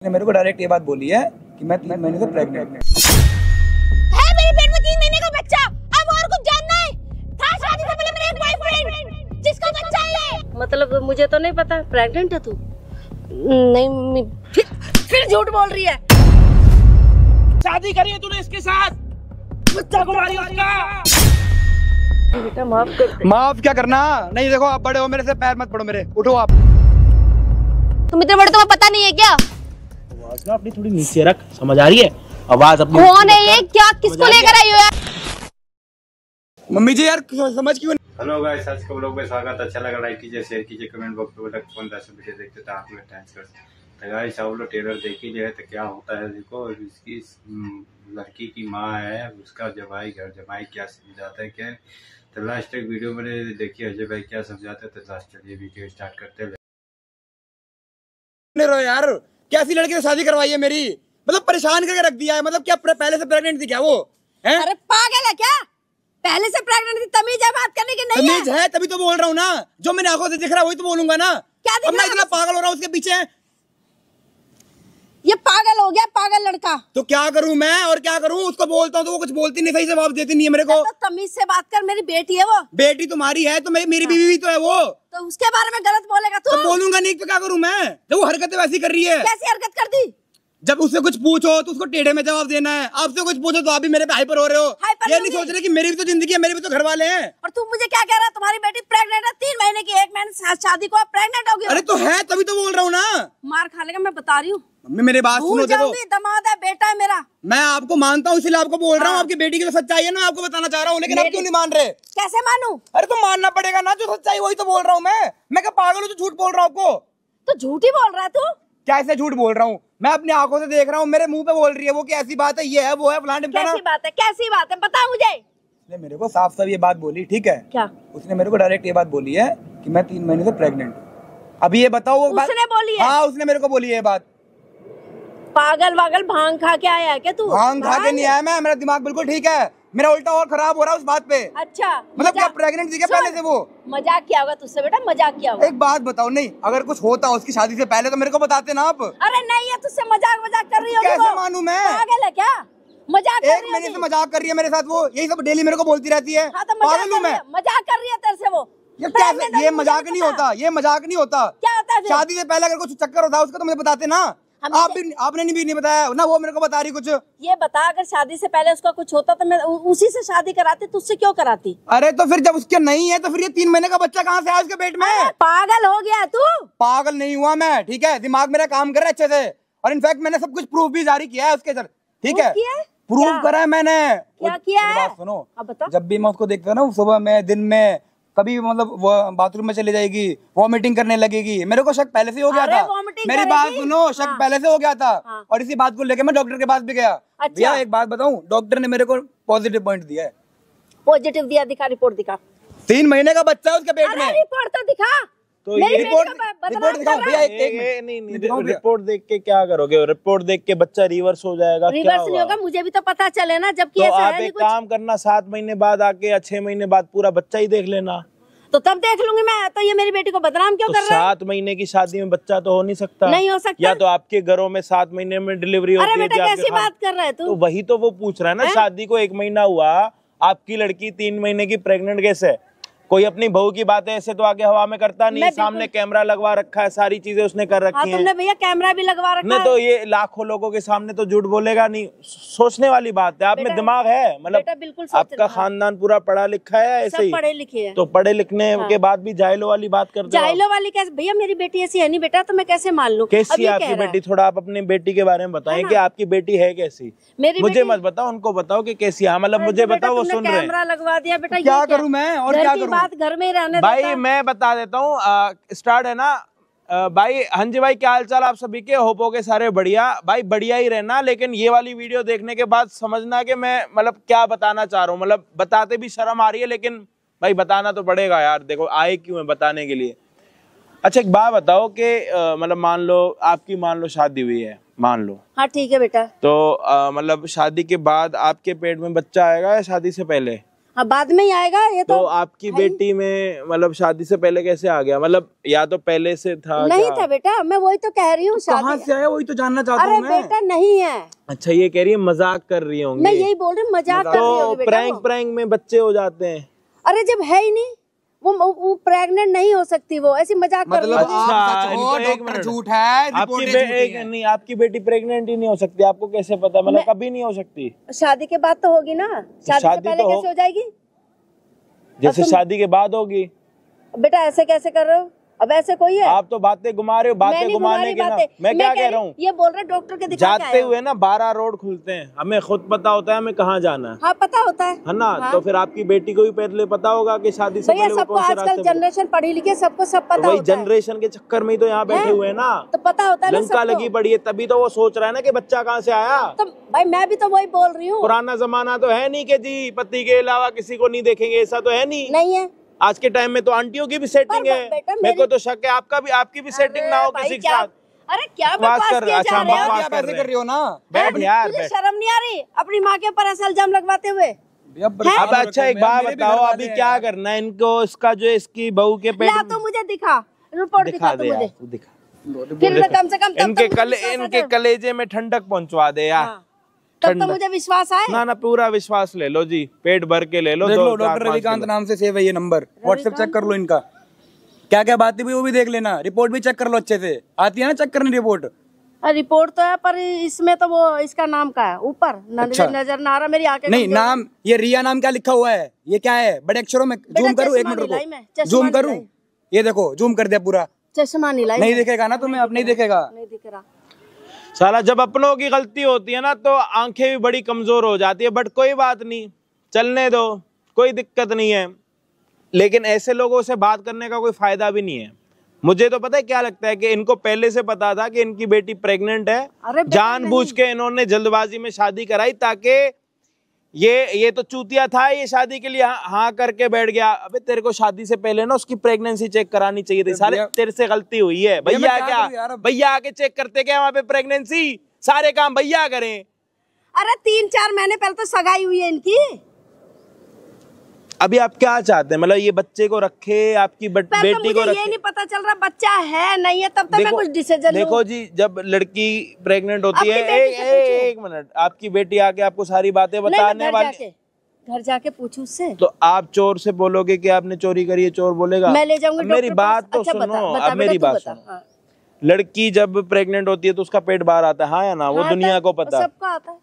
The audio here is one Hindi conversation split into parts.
ने मेरे को डायरेक्ट ये बात बोली है कि मैं 3 महीने से प्रेग्नेंट है। मेरे पेट में 3 महीने का बच्चा। अब और कुछ जानना है? था शादी से पहले मेरा एक बॉयफ्रेंड जिसका बच्चा है। मतलब मुझे तो नहीं पता। प्रेग्नेंट है तू? नहीं, फिर झूठ बोल रही है। शादी करी है तूने इसके साथ, बच्चा को मारी उसका। बेटा माफ कर दे। माफ क्या करना? नहीं देखो, आप बड़े हो, मेरे से पैर मत पड़ो मेरे, उठो आप। तुम इतने बड़े, तुम्हें पता नहीं है क्या? आवाज ना अपनी थोड़ी नीचे रख, समझ आ रही है? आवाज अपनी कौन है ये? क्या किसको लेकर आई हो यार? मम्मी जी यार समझ क्यों? हेलो गाइस, आज के व्लॉग में स्वागत। अच्छा लगा लाइक कीजिए, शेयर कीजिए, कमेंट बॉक्स में तक कौन सा वीडियो देखते तो आप लोग थैंक्स कर। तो गाइस आप लोग ट्रेलर देख ही लिया तो क्या होता है देखो। इसकी लड़की की माँ है, उसका जमाई घर जमाई क्या समझाता है क्या, तो लास्ट तक वीडियो मैंने देखी अजय भाई क्या समझाते हैं। तो लास्ट तक ये वीडियो स्टार्ट करते हैं। रो यार, कैसी लड़की से शादी करवाई है मेरी? मतलब परेशान करके रख दिया है। मतलब क्या पहले से प्रेग्नेंट थी क्या वो? है? अरे पागल है क्या? पहले से प्रेग्नेंट थी, तमीज है बात करने की? नहीं है तमीज है, तभी तो बोल रहा हूँ ना। जो मैंने आंखों से दिख रहा है वही तो बोलूंगा ना। क्या दिख अब मैं रहा है? इतना पागल हो रहा हूँ उसके पीछे। ये पागल हो गया, पागल लड़का। तो क्या करूं मैं, और क्या करूं? उसको बोलता हूँ तो वो कुछ बोलती नहीं, सही जवाब देती नहीं है मेरे को। तो तमीज से बात कर, मेरी बेटी है वो। बेटी तुम्हारी है तो मेरी बीवी भी तो है वो। तो उसके बारे में गलत बोलेगा तू? तो बोलूंगा नहीं तो क्या करूं मैं, जब वो हरकतें वैसी कर रही है। कैसी हरकत कर दी? जब उससे कुछ पूछो तो उसको टेढ़े में जवाब देना है, आपसे कुछ पूछो तो आप भी मेरे पे हाइपर हो रहे हो। ये नहीं सोच रहे कि मेरी भी तो जिंदगी है, मेरे भी तो घर वाले हैं। और तू मुझे क्या कह रहा है? तुम्हारी बेटी प्रेग्नेंट है, 3 महीने की, 1 महीने शादी को प्रेग्नेंट होगी। अरे तो है, तभी तो बोल रहा हूँ ना। मार खा लेगा, मैं बता रही हूँ। मम्मी मेरी बात सुनो, देखो दमाद है, बेटा है मेरा। मैं आपको मानता हूँ इसलिए आपको बोल रहा हूँ। आपकी बेटी की तो सच्चाई है ना, आपको बताना चाह रहा हूँ, लेकिन आप क्यों नहीं मान रहे? कैसे मानूं? अरे तो मानना पड़ेगा ना, जो सच्चाई वही तो बोल रहा हूँ मैं क्या पागल हूँ जो झूठ बोल रहा हूँ आपको? तो झूठ ही बोल रहा है तू। कैसे झूठ बोल रहा हूँ? मैं अपनी आंखों से देख रहा हूँ, मेरे मुंह पे बोल रही है वो कि ऐसी बात है, ये है वो है फलाना ढिमकाना। कैसी बात है? कैसी बात है? बता मुझे। उसने मेरे को साफ साफ ये बात बोली, ठीक है? क्या? उसने मेरे को डायरेक्ट ये बात बोली है कि मैं 3 महीने से प्रेग्नेंट हूँ। अभी ये बताओ वो उसने बोली है? हाँ उसने मेरे को बोली है ये बात। पागल वागल भांग खा के आया है क्या तू? भांग खा के नहीं आया मैं, मेरा दिमाग बिल्कुल ठीक है। मेरा उल्टा और खराब हो रहा है उस बात पे। अच्छा मतलब क्या प्रेग्नेंट थी क्या पहले से वो? मजाक किया होगा तुझसे बेटा, मजाक किया होगा। एक बात बताओ, नहीं अगर कुछ होता उसकी शादी से पहले तो मेरे को बताते ना आप। अरे नहीं है, तुझसे मजाक कर रही होगी। कैसे मानूं मैं? पागल है क्या? मजाक कर एक रही महीने से मजाक कर रही है मेरे साथ वो, यही सब डेली मेरे को बोलती रहती है। हाँ, तो पागल हूँ मैं? मजाक कर रही है तेरे से वो। ये कैसे? ये मजाक नहीं होता, ये मजाक नहीं होता। क्या होता है? शादी से पहले अगर कुछ चक्कर होता उसका तो मुझे बताते ना। आपने नहीं बताया ना, वो मेरे को बता रही कुछ। ये बता, अगर शादी से पहले उसका कुछ होता तो मैं उसी से शादी कराती, तुझसे क्यों कराती? अरे तो फिर जब उसके नहीं है तो फिर ये 3 महीने का बच्चा कहाँ से आया उसके पेट में? पागल हो गया तू? पागल नहीं हुआ मैं, ठीक है? दिमाग मेरा काम कर रहा है अच्छे से, और इनफैक्ट मैंने सब कुछ प्रूफ भी जारी किया है उसके सर, ठीक है? प्रूफ करा है मैंने। क्या किया है? बात सुनो, बता। जब भी मैं उसको देखता हूँ ना, सुबह में दिन में कभी भी, मतलब वो बाथरूम में चली जाएगी, वॉमिटिंग करने लगेगी। मेरे को शक पहले से हो गया था। मेरी बात सुनो, शक पहले से हो गया था। और इसी बात को लेकर मैं डॉक्टर के पास भी गया। भैया एक बात बताऊं, डॉक्टर ने मेरे को पॉजिटिव पॉइंट दिया है। पॉजिटिव दिया? दिखा, रिपोर्ट दिखा। 3 महीने का बच्चा है उसके पेट में। रिपोर्ट तो दिखा। तो रिपोर्ट दिखाओ भैया। नहीं, रिपोर्ट देख के क्या करोगे? रिपोर्ट देख के बच्चा रिवर्स हो जाएगा? रिवर्स नहीं होगा, मुझे भी तो पता चले ना। जबकि तो आप एक काम करना, 7 महीने बाद आके या 6 महीने बाद पूरा बच्चा ही देख लेना। तो तब देख लूंगी मैं। तो ये मेरी बेटी को बदनाम क्यों कर रहा है? 7 महीने की शादी में बच्चा तो हो नहीं सकता। नहीं हो सकता। या तो आपके घरों में 7 महीने में डिलीवरी होती है। अरे बेटा कैसी बात कर रहा है तू? तो वही तो वो पूछ रहा है ना। शादी को 1 महीना हुआ, आपकी लड़की 3 महीने की प्रेग्नेंट कैसे? कोई अपनी बहू की बातें ऐसे तो आगे हवा में करता नहीं। सामने कैमरा लगवा रखा है, सारी चीजें उसने कर रखी हैं। तुमने भैया कैमरा भी लगवा रखा है। तो ये लाखों लोगों के सामने तो झूठ बोलेगा नहीं। सोचने वाली बात है। आप में दिमाग है? मतलब आपका खानदान पूरा पढ़ा लिखा है? ऐसे ही पढ़े लिखे हैं। तो पढ़े लिखने के बाद भी जाहिलों वाली बात करते हो? जाहिलों वाली कैसे? भैया मेरी बेटी ऐसी है नहीं बेटा, तो मैं कैसे मान लूं? कैसी है आपकी बेटी? थोड़ा आप अपनी बेटी के बारे में बताएं कि आपकी बेटी है कैसी। मुझे मत बताओ, उनको बताओ कि कैसी है। मतलब मुझे बताओ, वो सुन रहे हैं। कैमरा लगवा दिया बेटा, क्या करूं मैं और क्या करूं? बात घर में ही रहने भाई मैं बता देता हूँ। स्टार्ट है ना भाई। हाँ जी भाई, क्या हाल चाल आप सभी के? होप हो के सारे बढ़िया। भाई बढ़िया ही रहना, लेकिन ये वाली वीडियो देखने के बाद समझना कि मैं मतलब क्या बताना चाह रहा हूँ। मतलब बताते भी शर्म आ रही है, लेकिन भाई बताना तो पड़ेगा यार। देखो आए क्यों है बताने के लिए। अच्छा एक बात बताओ कि मतलब मान लो आपकी, मान लो शादी हुई है, मान लो। हाँ ठीक है बेटा। तो मतलब शादी के बाद आपके पेट में बच्चा आएगा या शादी से पहले? हाँ बाद में ही आएगा ये तो आपकी बेटी में मतलब शादी से पहले कैसे आ गया? मतलब या तो पहले से था? नहीं क्या? था बेटा, मैं वही तो कह रही हूँ। कहाँ से आया वही तो जानना चाहता अरे हूँ मैं। बेटा नहीं है। अच्छा ये कह रही है मजाक कर रही होंगी। मैं यही बोल रही हूँ, मजाक कर रही तो होगी बेटा वो। प्रैंक में बच्चे हो जाते हैं। अरे जब है ही नहीं वो प्रेग्नेंट नहीं हो सकती, वो ऐसी मजाक कर रही मतलब होगी। आप सच हो, इनको एक डॉक्टर मिनट। झूठ है, आपकी रिपोर्टें झूठी हैं। नहीं, आपकी बेटी प्रेग्नेंट ही नहीं हो सकती, आपको कैसे पता? मतलब कभी नहीं हो सकती। शादी के बाद तो होगी ना, शादी से शादी पहले तो कैसे हो जाएगी? जैसे शादी के बाद होगी। बेटा ऐसे कैसे कर रहे हो? अब ऐसे कोई है? आप तो बातें घुमा रहे हो, मैं बातें नहीं घुमा घुमाने रही के ना। बातें। मैं क्या कह रहा हूँ, ये बोल रहे डॉक्टर के दिखा के जाते आए हो। हुए ना 12 रोड खुलते हैं, हमें खुद पता होता है हमें कहाँ जाना हाँ पता होता है है ना? हाँ। तो फिर आपकी बेटी को भी पहले पता होगा कि शादी से भैया पहले वो सबको कौन से आजकल रास्ते पे। जनरेशन पढ़ी लिखी है, सबको सब तो पता वही होता है। जनरेशन के चक्कर में ही तो यहाँ बैठे हुए हैं ना। तो पता होता है ना लंका सबको। लगी पड़ी है, तभी तो वो सोच रहा है ना कि बच्चा कहाँ से आया। तो भाई मैं भी तो वही बोल रही हूँ। पुराना जमाना तो है नहीं कि जी पति के अलावा किसी को नहीं देखेंगे, ऐसा तो है नहीं। नहीं है आज के टाइम में तो आंटियों की भी सेटिंग पर है। बेटा मेरे को तो शक है आपकी भी सेटिंग ना हो भाई किसी के क्या- साथ। अरे क्या बकवास बकवास कर रहे किए अच्छा जा रहे हो? बकवास आप कर ऐसे रहे कर रही हो ना। बैठ यार तुझे बैठ। शर्म नहीं आ रही अपनी माँ के ऊपर ऐसा इल्जाम लगवाते हुए? अब अच्छा एक बात बताओ, अभी क्या करना है इनको? इसका जो इसकी बहू के पेट ला तो मुझे दिखा, रिपोर्ट दिखा दे तो यार, मुझे। तू दिखा। फिर कम से कम तब इनके तो मुझे कले विश्वास आ इनके जाए। कलेजे में ठंडक पहुंचवा दे यार। हाँ, तब तो मुझे विश्वास आए। ना पूरा विश्वास ले लो जी, पेट भर के ले लो। देख 2, लो 4, डॉक्टर 5 रविकांत किलो। नाम से सेव है ये नंबर, व्हाट्सएप चेक कर लो इनका, क्या क्या बातें भी वो भी देख लेना, रिपोर्ट भी चेक कर लो अच्छे से, आती है ना चेक करनी रिपोर्ट। रिपोर्ट तो है पर इसमें तो वो इसका नाम का है ऊपर अच्छा। नजर ना आ रहा, मेरी आंखें नहीं कमजोर नाम ये रिया नाम क्या लिखा हुआ है, ये क्या है? बड़े अक्षरों में जूम करूँ, एक चश्मा मिनट नहीं लाई मैं, रुको, चश्मा जूम नहीं करूँ, लाई। ये देखो जूम कर दिया पूरा। चश्मा नहीं लाई नहीं मैं। दिखेगा ना तुम्हें, अब नहीं दिखेगा। नहीं दिख रहा। साला जब अपनों की गलती होती है ना तो आंखें भी बड़ी कमजोर हो जाती है, बट कोई बात नहीं, चलने दो, कोई दिक्कत नहीं है। लेकिन ऐसे लोगों से बात करने का कोई फायदा भी नहीं है। मुझे तो पता है क्या लगता है कि इनको पहले से पता था कि इनकी बेटी प्रेग्नेंट है, अरे बेटा जानबूझ के इन्होंने जल्दबाजी में शादी कराई ताकि ये तो चूतिया था, ये शादी के लिए हाँ करके बैठ गया। अबे तेरे को शादी से पहले ना उसकी प्रेगनेंसी चेक करानी चाहिए थी। सारे तेरे से गलती हुई है। भैया, भैया मैं क्या करूं यार क्या अब? भैया आके चेक करते क्या वहाँ पे प्रेगनेंसी? सारे काम भैया करें। अरे 3-4 महीने पहले तो सगाई हुई है इनकी। अभी आप क्या चाहते हैं? मतलब ये बच्चे को रखे, आपकी पहले तो बेटी को मुझे ये रखे? नहीं पता चल रहा बच्चा है नहीं है, तब तक मैं कुछ डिसीजन देखो जी, जब लड़की प्रेग्नेंट होती है, अपनी बेटी से पूछो। एक मिनट, आपकी बेटी आके आपको सारी बातें नहीं, बताने मैं वाली, घर जाके पूछू उससे। तो आप चोर से बोलोगे कि आपने चोरी करी है, चोर बोलेगा? मैं ले जाऊंगी अब मेरी डॉक्टर बात पास। तो अच्छा, सुनो, बता, अब मेरी बेटा, तू बात बता। सुनो। हाँ। लड़की जब प्रेग्नेंट होती है तो उसका पेट बाहर आता है, हाँ या ना? वो हाँ, दुनिया को पता। सबको आता है।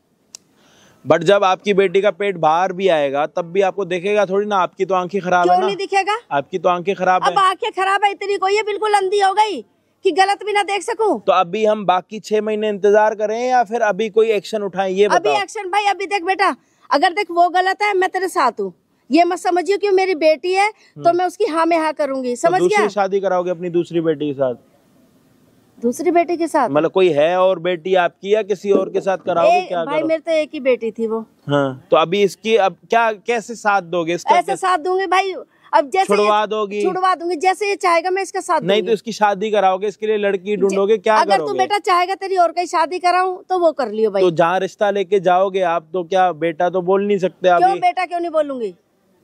बट जब आपकी बेटी का पेट बाहर भी आएगा तब भी आपको देखेगा थोड़ी ना। आपकी तो आंखें खराब है क्यों ना, नहीं दिखेगा? आपकी तो आंखें खराब अब है। आंखें खराब है इतनी, कोई ये बिल्कुल अंधी हो गई कि गलत भी ना देख सकूं। तो अभी हम बाकी 6 महीने इंतजार करें या फिर अभी कोई एक्शन उठाएं, ये अभी बताओ। एक्शन भाई, अभी देख बेटा, अगर देख वो गलत है मैं तेरे साथ हूँ, ये मत समझियो कि मेरी बेटी है तो मैं उसकी हाँ में हाँ करूंगी, तो समझ गया? दूसरी शादी कराओगे अपनी दूसरी बेटी के साथ? दूसरी बेटी के साथ मतलब कोई है और बेटी आपकी या किसी और के साथ कराओगे? क्या भाई करो? मेरे तो एक ही बेटी थी वो। हाँ, तो अभी इसकी अब क्या कैसे साथ दोगे इसका? ऐसे साथ दूंगी भाई, अब जैसे छुड़वा दोगी? छुड़वा दूंगी, जैसे ये चाहेगा मैं इसका साथ नहीं तो दूंगी। इसकी शादी कराओगे, इसके लिए लड़की ढूंढोगे, क्या अगर करोगे? तू बेटा चाहेगा तेरी और कहीं शादी कराऊं तो वो कर लियो भाई। तो जहाँ रिश्ता लेके जाओगे आप, तो क्या बेटा तो बोल नहीं सकते क्यों अभी? बेटा क्यों नहीं बोलूंगी?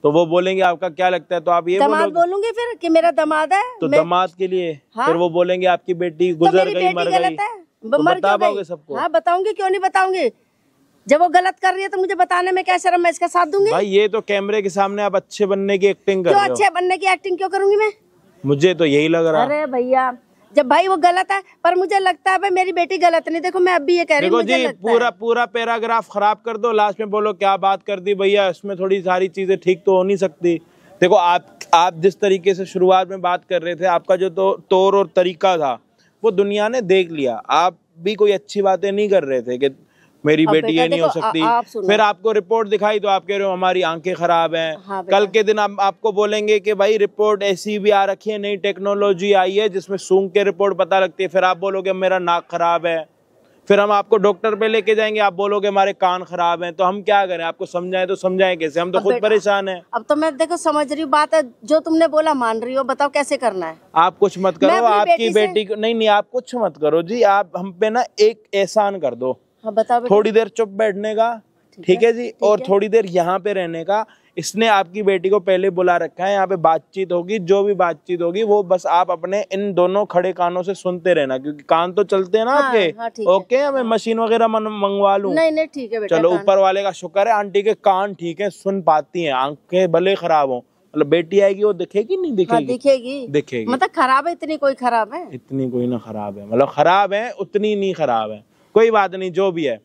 तो वो बोलेंगे आपका क्या लगता है, तो आप ये दामाद बोलोगे? बोलूंगी फिर कि मेरा दामाद है। तो मैं- दामाद के लिए हाँ? फिर वो बोलेंगे आपकी बेटी तो गुजर मेरी गई, बेटी मर गई, गलत है, तो मर बता क्यों पाओगे गई? सबको? हाँ बताऊंगी, क्यों नहीं बताऊंगी? जब वो गलत कर रही है तो मुझे बताने में क्या शर्म, मैं इसका साथ दूंगी। भाई ये तो कैमरे के सामने आप अच्छे बनने की एक्टिंग कर क्यों रहे हो। अच्छे बनने की एक्टिंग क्यों करूंगी मैं? मुझे तो यही लग रहा है। अरे भैया, जब भाई वो गलत है, पर मुझे लगता है भाई मेरी बेटी गलत नहीं। देखो मैं अभी ये कह रही हूँ, देखो मुझे जी, लगता है। पूरा पैराग्राफ खराब कर दो, लास्ट में बोलो क्या बात कर दी भैया, इसमें थोड़ी सारी चीजें ठीक तो हो नहीं सकती। देखो आप जिस तरीके से शुरुआत में बात कर रहे थे, आपका जो तौर और तरीका था वो दुनिया ने देख लिया। आप भी कोई अच्छी बातें नहीं कर रहे थे कि मेरी अब बेटी बेटा ये नहीं हो देखो, सकती। आप सुनो। फिर आपको रिपोर्ट दिखाई तो आप कह रहे हो हमारी आंखें खराब हैं। हाँ बेटा। कल के दिन आपको बोलेंगे कि भाई रिपोर्ट ऐसी भी आ रखी है, नई टेक्नोलॉजी आई है जिसमें सूंघ के रिपोर्ट पता लगती है। फिर आप बोलोगे मेरा नाक खराब है। फिर हम आपको डॉक्टर पे लेके जाएंगे, आप बोलोगे हमारे कान खराब हैं। तो हम क्या करें? आपको समझाएं तो समझाएं कैसे? हम तो अब खुद बेटा, परेशान हैं। अब तो मैं देखो समझ रही हूँ बात है, जो तुमने बोला मान रही हो, बताओ कैसे करना है? आप कुछ मत मैं करो, अपनी आपकी बेटी से- बेटी को नहीं आप कुछ मत करो जी। आप हम पे ना एक एहसान कर दो, हाँ बताओ बेटा। थोड़ी देर चुप बैठने का, ठीक है जी, और थोड़ी देर यहाँ पे रहने का। इसने आपकी बेटी को पहले बुला रखा है, यहाँ पे बातचीत होगी, जो भी बातचीत होगी वो बस आप अपने इन दोनों खड़े कानों से सुनते रहना, क्योंकि कान तो चलते हैं ना आपके। ठीक है। ओके, मैं मशीन वगैरह मंगवा लूं? नहीं ठीक है बेटा। चलो, ऊपर वाले का शुक्र है आंटी के कान ठीक है, सुन पाती हैं, आंखें भले खराब हो, मतलब बेटी आएगी वो दिखेगी नहीं दिखेगी? दिखेगी। दिखेगी। मतलब खराब है इतनी, कोई खराब है इतनी कोई ना खराब है, मतलब खराब है उतनी नहीं खराब है, कोई बात नहीं, जो भी है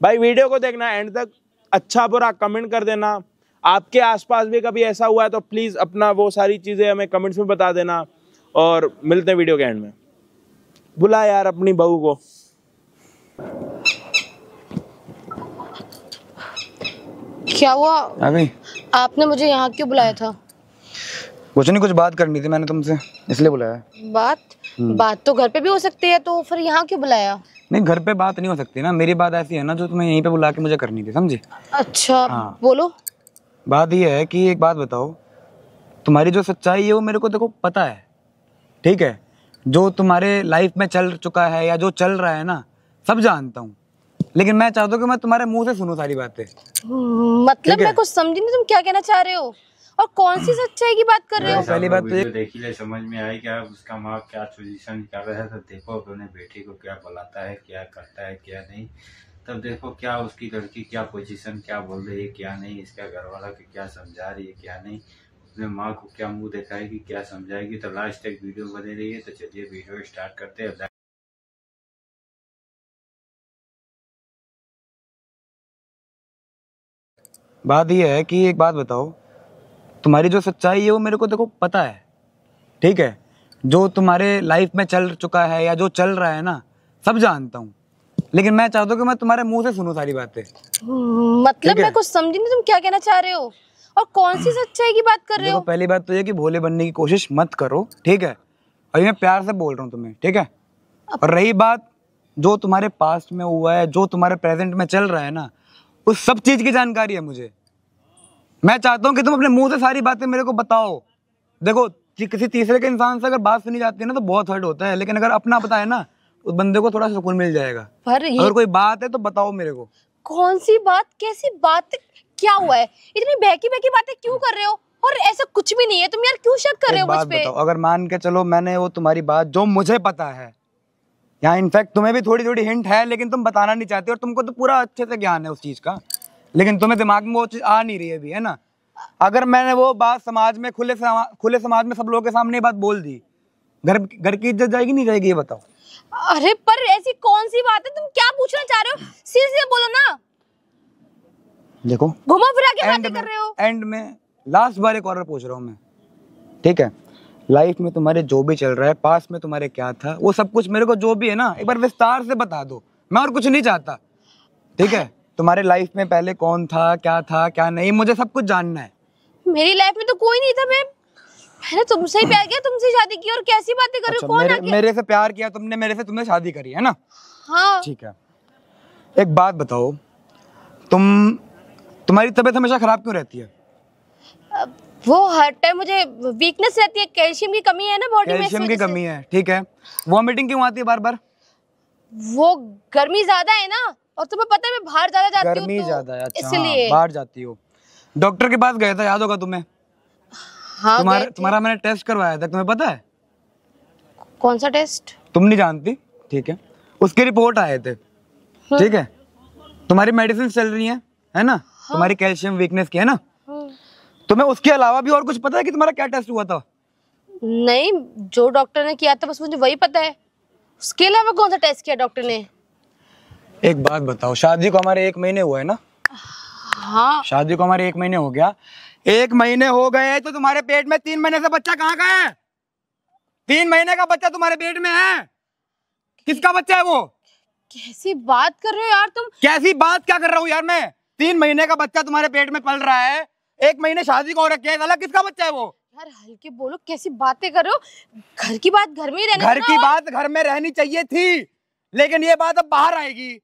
भाई वीडियो को देखना एंड तक, अच्छा बुरा कमेंट कर देना। आपके आसपास भी कभी ऐसा हुआ है तो प्लीज अपना वो सारी चीजें हमें कमेंट्स में बता देना, और मिलते हैं वीडियो के एंड में। बुला यार अपनी बहू को। क्या हुआ? आ गई? आपने मुझे यहाँ क्यों बुलाया था? कुछ नहीं, कुछ बात करनी थी मैंने तुमसे, इसलिए बुलाया। बात तो घर पे भी हो सकती है, तो फिर यहाँ क्यों बुलाया? नहीं, घर पे बात नहीं हो सकती ना, मेरी बात ऐसी है ना जो तुम्हें यहीं पे बुला के मुझे करनी थी, समझी? अच्छा हाँ। बोलो। बात ये है कि एक बात बताओ, तुम्हारी जो सच्चाई है वो मेरे को देखो पता है, ठीक है? जो तुम्हारे लाइफ में चल चुका है या जो चल रहा है ना, सब जानता हूँ, लेकिन मैं चाहता हूँ कि मैं तुम्हारे मुंह से सुनूं सारी बातें। मतलब मैं कुछ समझी नहीं, तुम क्या कहना चाह रहे हो और कौन सी सच्चाई की बात कर रहे हो? पहली बात तो ये देखी ले, समझ में आई क्या उसका माँ क्या पोजीशन कर रहा है, तो देखो अपने बेटी को क्या बुलाता है, क्या करता है, क्या नहीं, तब देखो क्या उसकी लड़की क्या पोजीशन, क्या बोल रही है, क्या नहीं, इसका घर वाला के क्या समझा रही है, क्या नहीं, अपने माँ को क्या मुंह दिखाएगी, क्या समझाएगी। तो लास्ट तक वीडियो बने रही है। तो चलिए वीडियो स्टार्ट करते हैं। बात ये है कि एक बात बताओ, तुम्हारी जो सच्चाई है वो मेरे को देखो पता है, ठीक है? जो तुम्हारे लाइफ में चल चुका है या जो चल रहा है ना, सब जानता हूँ, लेकिन मैं चाहता हूँ कि मैं तुम्हारे मुंह से सुनूं सारी बातें। मतलब मैं कुछ समझी नहीं, तुम क्या कहना चाह रहे हो और कौन सी सच्चाई की बात कर रहे हो? देखो, पहली बात तो ये कि भोले बनने की कोशिश मत करो, ठीक है? और ये मैं प्यार से बोल रहा हूँ तुम्हें, ठीक है? और रही बात जो तुम्हारे पास्ट में हुआ है, जो तुम्हारे प्रेजेंट में चल रहा है ना, उस सब चीज की जानकारी है मुझे। मैं चाहता हूँ कि तुम अपने मुंह से सारी बातें मेरे को बताओ। देखो, किसी तीसरे के इंसान से अगर बात सुनी जाती है ना तो बहुत हर्ट होता है, लेकिन अगर अपना पता है ना, उस बंदे को थोड़ा सुकून मिल जाएगा। पर अगर कोई बात है तो बताओ मेरे को। कौन सी बात, कैसी बात, क्या हुआ है? इतनी बहकी बहकी बातें क्यों कर रहे हो? और ऐसा कुछ भी नहीं है, तुम यार क्यों शक कर रहे हो मुझ पे? बताओ, अगर मान के चलो मैंने वो तुम्हारी बात जो मुझे पता है, या इनफैक्ट तुम्हें भी थोड़ी थोड़ी हिंट है लेकिन तुम बताना नहीं चाहते, और तुमको तो पूरा अच्छे से ज्ञान है उस चीज का, लेकिन तुम्हें दिमाग में वो चीज आ नहीं रही है अभी, है ना? अगर मैंने वो बात समाज में खुले समाज में सब लोगों के सामने बात बोल दी, घर की इज्जत जाएगी नहीं जाएगी, ये बताओ? अरे पर ऐसी कौन सी बात है, तुम क्या पूछना चाह रहे हो? सीधे बोलो ना। देखो, घुमा फिरा के बातें कर रहे हो। एंड में लास्ट बार एक और पूछ रहा हूँ मैं, ठीक है? लाइफ में तुम्हारे जो भी चल रहा है, पास्ट में तुम्हारे क्या था, वो सब कुछ मेरे को जो भी है ना एक बार विस्तार से बता दो। मैं और कुछ नहीं चाहता, ठीक है? तुम्हारे लाइफ में पहले कौन था क्या नहीं, मुझे सब कुछ जानना है। मेरी लाइफ में तो कोई नहीं था। मैंने तुमसे ही प्यार किया, तुमसे शादी की, और कैसी बातें कर रहे हो? कौन आगे? मेरे से प्यार किया तुमने, मेरे से तुमने शादी करी है ना? हाँ ठीक है। एक बात बताओ, तुम्हारी तबीयत हमेशा खराब क्यों रहती है? वो हर टाइम मुझे वीकनेस रहती है, कैल्शियम की कमी है ना बॉडी में। कैल्शियम की कमी है, ठीक है। वॉमिटिंग क्यों आती है बार बार? वो गर्मी ज्यादा है ना, और तुम्हें पता है मैं बाहर ज्यादा जाती हूँ, गर्मी ज्यादा है, अच्छा, इसलिए बाहर जाती हो। डॉक्टर के पास गया था, याद होगा तुम्हें? हाँ, तुम्हारा मैंने टेस्ट करवाया था, तुम्हें पता है? कौन सा टेस्ट? तुम नहीं जानती, ठीक है? उसकी रिपोर्ट आए थे, ठीक है? तुम्हारी मेडिसिन चल रही है ना? हाँ। तुम्हारी कैल्शियम वीकनेस की, है ना? हाँ। तुम्हें उसके अलावा भी और कुछ पता है कि तुम्हारा क्या टेस्ट हुआ था? नहीं, जो डॉक्टर ने किया था बस मुझे वही पता है। उसके अलावा कौन सा टेस्ट किया डॉक्टर ने? एक बात बताओ, शादी को हमारे 1 महीने हुआ है ना? हाँ, शादी को हमारे 1 महीने हो गया। 1 महीने हो गए तो तुम्हारे पेट में 3 महीने से बच्चा कहाँ का है? 3 महीने का बच्चा तुम्हारे पेट में है। किसका बच्चा है वो? कैसी बात कर रहे हो यार तुम? कैसी बात क्या कर रहा हूँ यार मैं? 3 महीने का बच्चा तुम्हारे पेट में पल रहा है, 1 महीने शादी को हो रखी है, साला किसका बच्चा है वो? यार हल्के बोलो, कैसी बातें कर रहे हो? घर की बात घर में ही रहने घर की बात घर में रहनी चाहिए थी, लेकिन ये बात अब बाहर आएगी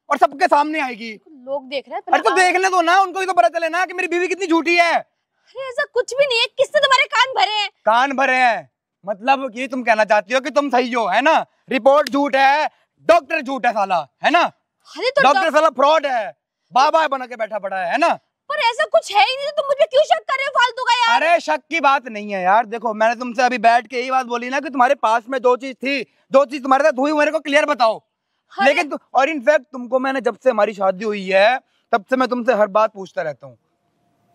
और सबके सामने आएगी। लोग देख रहे हैं। अरे तो देखने दो ना, उनको भी तो पता चले ना कि मेरी बीवी कितनी झूठी है। अरे ऐसा कुछ भी नहीं है, किसने तुम्हारे कान भरे हैं? कान भरे हैं मतलब ये तुम कहना चाहती हो कि तुम सही हो, है ना? रिपोर्ट झूठ है, डॉक्टर झूठ है साला, है ना? अरे तो डॉक्टर साला फ्रॉड है, बाबा बना के बैठा पड़ा है ना? पर ऐसा कुछ है ही नहीं, तो तुम मुझ पे क्यों शक कर रहे हो फालतू का यार? अरे शक की बात नहीं है यार, देखो मैंने तुमसे अभी बैठ के यही बात बोली ना कि तुम्हारे पास में दो चीज थी, दो चीज तुम्हारे साथ हुई, मेरे को क्लियर बताओ। लेकिन और इनफैक्ट तुमको मैंने जब से हमारी शादी हुई है तब से मैं तुमसे हर बात पूछता रहता हूँ,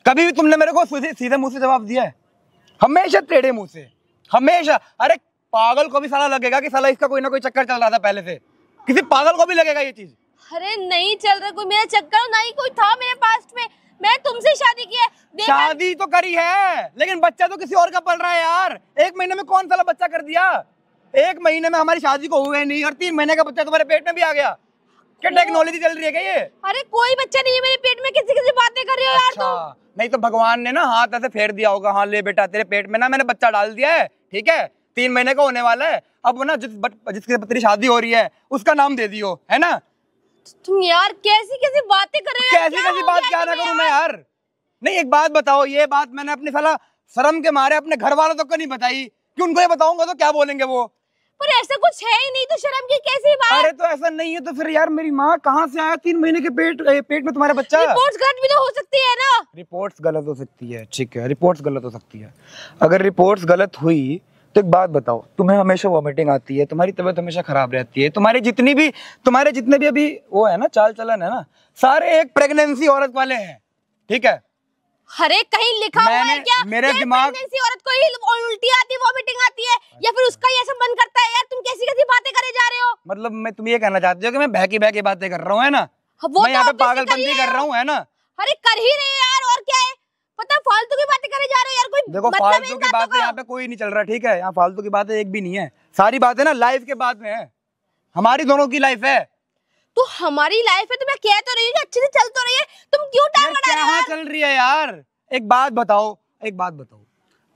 कभी भी तुमने मेरे को सीधे मुंह से जवाब दिया है? हमेशा टेढ़े मुंह से, हमेशा। अरे पागल को भी साला लगेगा कि साला इसका कोई ना कोई चक्कर चल रहा था पहले से, किसी पागल को भी लगेगा ये चीज। अरे नहीं चल रहा कोई मेरा चक्कर, ना ही कोई था मेरे पास्ट में, मैं तुमसे शादी की है। शादी तो करी है लेकिन बच्चा तो किसी और का पल रहा है यार। 1 महीने में कौन साला बच्चा कर दिया? 1 महीने में हमारी शादी को हुए नहीं और 3 महीने का बच्चा तुम्हारे पेट में भी आ गया। क्या टेक्नोलॉजी चल रही है क्या ये? अरे कोई बच्चा नहीं है मेरे पेट में, किसी किसी बातें कर रहे हो यार अच्छा, नहीं तो भगवान ने ना हाथ ऐसे फेर दिया होगा, हाँ ले बेटा तेरे पेट में ना मैंने बच्चा डाल दिया है, ठीक है 3 महीने का होने वाला है, अब वो ना जिसके तेरी शादी हो रही है उसका नाम दे दियो, है ना? तुम यार कैसी कैसी बातें कर रहे हो? कैसी कैसी बात क्या ना करूं मैं यार? नहीं एक बात बताओ, ये बात मैंने अपने साला शर्म के मारे अपने घर वालों तक को नहीं बताई कि उनको ये बताऊंगा तो क्या बोलेंगे वो? पर ऐसा कुछ है ही नहीं, तो शर्म की कैसी बात? अरे तो ऐसा नहीं है तो फिर यार मेरी माँ कहाँ से आया 3 महीने के पेट में तुम्हारा बच्चा? रिपोर्ट्स गलत भी तो हो सकती है ना। रिपोर्ट्स गलत हो सकती है, ठीक है रिपोर्ट्स गलत हो सकती है। अगर रिपोर्ट्स गलत हुई तो एक बात बताओ, तुम्हें हमेशा वॉमिटिंग आती है, तुम्हारी तबीयत हमेशा खराब रहती है, तुम्हारे जितने भी अभी वो है ना चाल चलन है ना, सारे एक प्रेगनेंसी औरत वाले हैं, ठीक है? अरे कहीं लिखा हुआ है क्या? मेरे दिमाग प्रेगनेंसी औरत को ही उल्टी आती है, वॉमिटिंग आती है, या फिर उसका ही ऐसा मन करता है? यार तुम कैसी कैसी बातें करे जा रहे हो? मतलब मैं तुम ये कहना चाहती हो कि मैं बहकी बहकी बातें कर रहा हूँ, है ना? वो मैं यहाँ पे तो पागलपंती कर रहा हूँ, है ना? अरे कर ही रहे हो यार, और क्या है? पता फालतू की बातें करे जा रहे हो यार, कोई देखो मतलब फालतू की बातें यहाँ पे कोई नहीं चल रहा, ठीक है? यहाँ फालतू की बातें एक भी नहीं है, सारी बातें ना लाइफ के बाद में है, हमारी दोनों की लाइफ है। तो हमारी लाइफ है तो मैं कह तो रही हूँ अच्छे से चल तो रही है, तुम क्यों टांग अड़ा रहे हो यार? चल रही है यार? एक बात बताओ,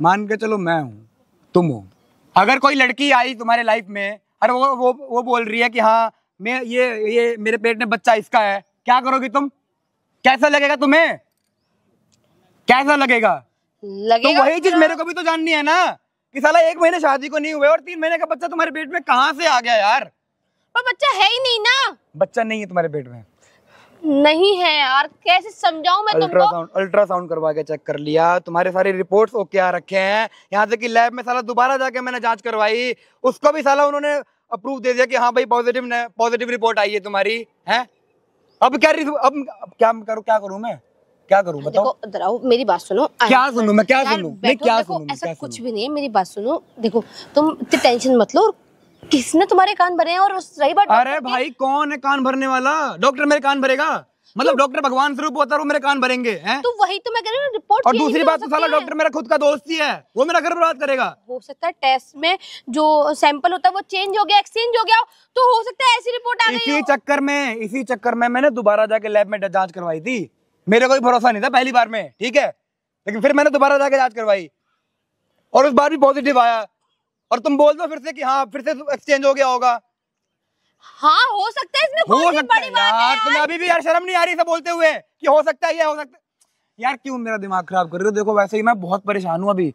मान के चलो मैं हूँ तुम हो, अगर कोई लड़की आई तुम्हारे लाइफ में और वो बोल रही है कि हाँ मैं ये मेरे पेट में बच्चा इसका है, क्या करोगी तुम? कैसा लगेगा तुम्हें? कैसा लगेगा? तो वही चीज मेरे को भी तो जाननी है ना कि साला 1 महीने शादी को नहीं हुए और 3 महीने का बच्चा तुम्हारे पेट में कहाँ से आ गया यार? पर बच्चा है ही नहीं ना। बच्चा नहीं है तुम्हारे पेट में? नहीं है यार, कैसे समझाऊं मैं तुमको? अल्ट्रासाउंड करवा के चेक कर लिया, तुम्हारे सारे रिपोर्ट्स ओके आ रखे हैं, यहाँ से कि लैब में साला दोबारा जाके मैंने जांच करवाई, उसको भी साला उन्होंने अप्रूव दे दिया कि हाँ भाई पॉजिटिव रिपोर्ट आई है तुम्हारी, है? अब क्या करूं मैं? क्या करूं बताओ? देखो इधर आओ, मेरी बात सुनो। क्या सुनूं मैं? क्या सुनूं? नहीं क्या देखो, सुनूं? ऐसा कुछ भी नहीं है, मेरी बात सुनो। देखो तुम इतनी टेंशन मत लो, किसने तुम्हारे कान भरे हैं? और उस रही बात, अरे भाई कौन है कान भरने वाला? डॉक्टर मेरे कान भरेगा? मतलब डॉक्टर भगवान स्वरूप होता है, वो मेरे कान भरेंगे हैं? तो वही तो मैं कह रही हूँ, रिपोर्ट। और दूसरी बात तो साला डॉक्टर मेरा खुद का दोस्त ही है, वो मेरा घर बर्बाद करेगा। हो सकता है टेस्ट में जो सैंपल होता है वो चेंज हो गया, एक्सचेंज हो गया, तो हो सकता है ऐसी रिपोर्ट आ गई हो। इसी चक्कर में मैंने दोबारा जाके लैब में जांच करवाई थी, मेरे कोई भरोसा नहीं था पहली बार में, ठीक है? लेकिन फिर मैंने दोबारा जाके जांच करवाई और उस बार भी पॉजिटिव आया, और तुम बोल दो फिर से कि हाँ फिर से एक्सचेंज हो गया होगा। हाँ हो सकता है, इसमें हो सकता है यार, तुम्हें अभी भी यार शर्म नहीं आ रही सब बोलते हुए कि हो सकता है, ये हो सकता है? यार क्यों मेरा दिमाग खराब कर रही हो? देखो वैसे ही मैं बहुत परेशान हूँ, अभी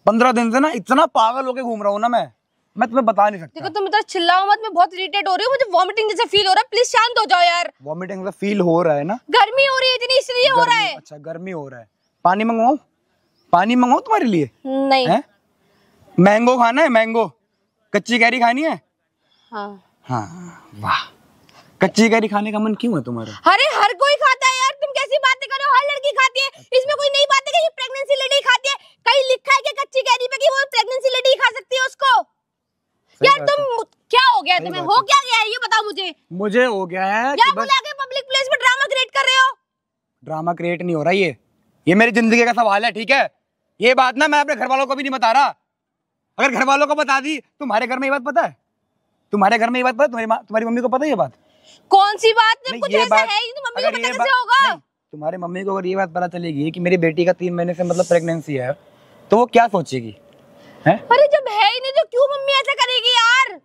15 दिन से ना इतना पागल होके घूम रहा हूँ ना मैं तुम्हें बता नहीं सकता। देखो तुम इधर चिल्लाओ मत, मैं बहुत इरिटेट हो रही हूँ, मुझे वॉमिटिंग जैसा फील हो रहा है, प्लीज शांत हो जाओ यार। वॉमिटिंग का फील हो रहा है ना? गर्मी हो रही है इतनी, इसलिए हो रहा है। अच्छा गर्मी हो रहा है, पानी मंगवाऊं तुम्हारे लिए? नहीं है? मैंगो खाना है? मैंगो कच्ची कैरी खानी है? हाँ वाह, कच्ची कैरी खाने का मन क्यों है तुम्हारा? अरे हर कोई खाता है यार, तुम कैसी बातें कर रहे हो? हर लड़की खाती है, इसमें कोई नई बात है कि प्रेगनेंसी लेडी खाती है? कहीं लिखा है कि कच्ची कैरी पे कि वो प्रेगनेंसी लेडी खा सकती है उसको? यार तुम क्या हो गया तुम्हें? हो क्या गया है ये बताओ मुझे हो गया है यार, बुला के पब्लिक प्लेस में ड्रामा क्रिएट कर रहे हो। ड्रामा क्रिएट नहीं हो रहा, ये मेरी जिंदगी का सवाल है, ठीक है? ये बात ना मैं अपने घर वालों को भी नहीं बता रहा, अगर घर वालों को बता दी, तुम्हारे घर में ये बात पता है? तुम्हारे घर में ये बात पता है? तुम्हारी मम्मी को पता है ये बात? कौन सी बात है? कुछ ऐसा है ही तो मम्मी को पता कैसे होगा? तुम्हारी मम्मी को अगर ये बात पता चलेगी कि मेरी बेटी का 3 महीने से मतलब प्रेगनेंसी है, तो वो क्या सोचेगी? अरे जब है ही नहीं तो क्यों मम्मी ऐसा करेगी यार?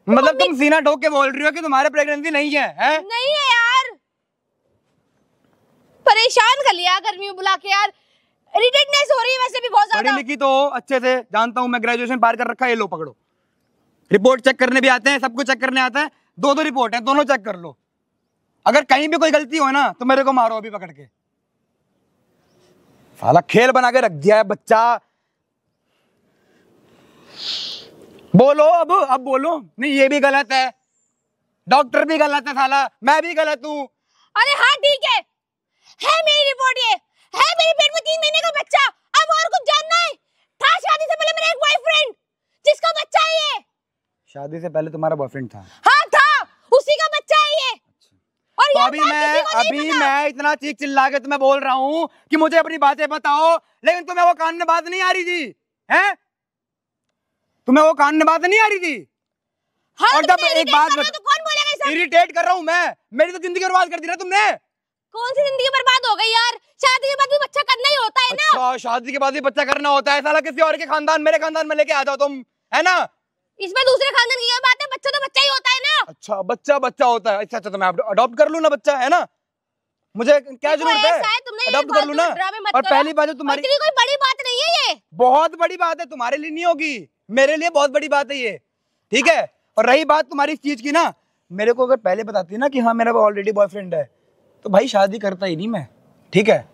मतलब तुम सीना ठोक के बोल रही हो कि तुम्हारे प्रेगनेंसी नहीं है? नहीं है यार, परेशान कर लिया गर्मी में बुला के यार, इरिटेटनेस हो रही है वैसे भी बहुत ज्यादा। पढ़ी लिखी तो अच्छे से जानता हूँ मैं, ग्रेजुएशन पार कर रखा है, ये लो पकड़ो, रिपोर्ट चेक करने भी आते हैं, सब कुछ चेक करने आता है, 2 रिपोर्ट है, दोनों चेक कर लो, अगर कहीं भी कोई गलती हो ना तो मेरे को मारो अभी पकड़ के, साला खेल बना के रख दिया है बच्चा। बोलो अब बोलो। नहीं ये भी गलत है, डॉक्टर भी गलत है साला, मैं भी गलत हूँ। अरे हाँ ठीक है मेरी रिपोर्ट, ये है मेरे पेट में 3 महीने का बच्चा। अब और कुछ जानना है? था शादी से पहले मेरा एक बॉयफ्रेंड जिसका बच्चा है ये। शादी से पहले तुम्हारा बॉयफ्रेंड था? हाँ था, उसी का बच्चा है ये। और तो अभी मैं इतना चीख चिल्ला के तुम्हें बोल रहा हूँ कि मुझे अपनी बातें बताओ, लेकिन तुम्हें वो कान में बात नहीं आ रही थी, हैं? तुम्हें वो कान में बात नहीं आ रही थी? हाँ, और जब एक बात तो कौन बोलेगा इसे? इरिटेट कर रहा हूँ मैं, मेरी तो जिंदगी बर्बाद कर दी ना तुमने। कौन सी जिंदगी बर्बाद हो गई यार? शादी के बाद भी बच्चा करना ही होता है ना। अच्छा, शादी के बाद भी बच्चा करना होता है? साला किसी और के खानदान मेरे खानदान में लेके आ जाओ तुम, है ना? इसमें दूसरे खानदान की क्या बात है? बच्चा तो बच्चा ही होता है ना। अच्छा बच्चा होता है। अच्छा तो मैं अडॉप्ट कर लूँ ना बच्चा, है ना? मुझे क्या जरूरत है, अडॉप्ट कर लूँ ना। और पहली बात तुम्हारी कोई बड़ी बात नहीं है ये। बहुत बड़ी बात है, तुम्हारे लिए नहीं होगी, मेरे लिए बहुत बड़ी बात है ये, ठीक है? और रही बात तुम्हारी इस चीज की ना, मेरे को अगर पहले बताती ना कि हाँ मेरा ऑलरेडी बॉयफ्रेंड है तो भाई शादी करता ही नहीं मैं, ठीक है?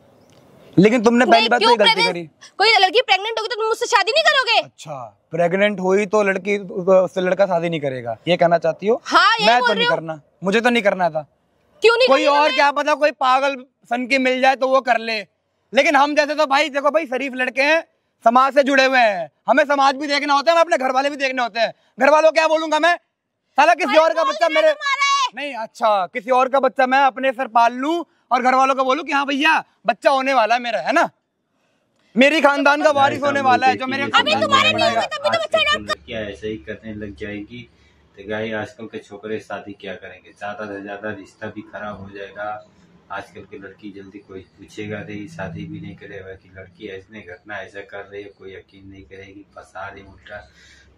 लेकिन तुमने पहली बात तो गलती करी। कोई लड़की प्रेग्नेंट होगी तो तुम मुझसे शादी नहीं करोगे? अच्छा, प्रेग्नेंट हुई तो लड़की उससे लड़का शादी नहीं करेगा, ये कहना चाहती हो? हाँ, मैं तो नहीं करना, मुझे तो नहीं करना था। क्यों नहीं? कोई और क्या पता कोई पागल सन की मिल जाए तो वो कर ले, लेकिन हम जैसे तो भाई देखो भाई शरीफ लड़के हैं, समाज से जुड़े हुए हैं, हमें समाज भी देखना होता है, हमें अपने घर वाले भी देखने होते हैं। घर वालों क्या बोलूंगा मैं? साला किसी और का बच्चा मेरे नहीं, अच्छा किसी और का बच्चा मैं अपने सर पाल लूं और घर वालों को बोलूं कि हाँ भैया बच्चा होने वाला है मेरा, है ना? मेरी खानदान का वारिस होने वाला है जो मेरे क्या ऐसे ही करने लग जाएगी तो गाय आजकल के छोकरे शादी क्या करेंगे? ज्यादा से ज्यादा रिश्ता भी खराब हो जाएगा। आजकल की लड़की जल्दी कोई पूछेगा नहीं, शादी भी नहीं करेगा कि लड़की ऐसे घटना ऐसा कर रही है, कोई यकीन नहीं करेगी, फंसा रही उल्टा।